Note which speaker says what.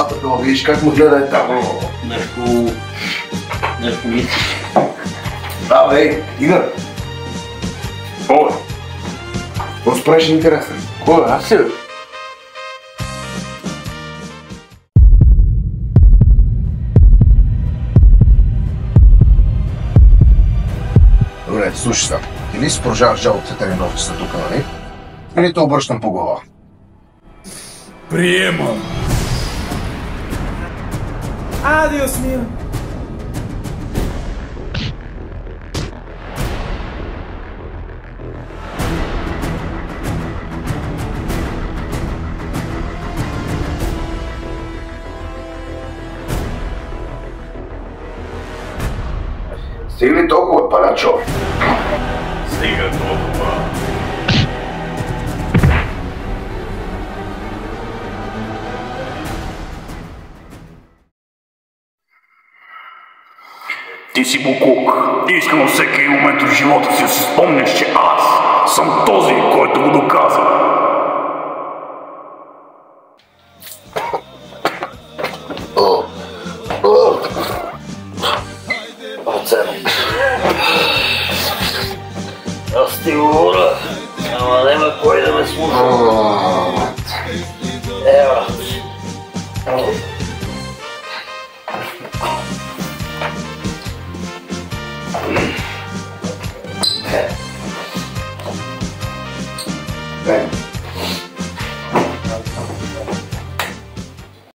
Speaker 1: това видиш как му гледа е там.
Speaker 2: Нещо мисли.
Speaker 1: Да, бе, Игър. О, какво спреш интересен?
Speaker 2: Кой, аз си бе?
Speaker 1: Добре, слушай сега. Или си продължаваш жалобите тренировките тук, нали? Или те обръщам по глава.
Speaker 3: Приемам.
Speaker 4: Адиос, мил.
Speaker 1: Стига ли толкова, палячо?
Speaker 3: Стига толкова. Ти си буклук. Искам във всеки момент от живота си да си спомнеш, че аз съм този, който го доказа.
Speaker 2: Аз ти говоря, ама няма кой да ме слуша.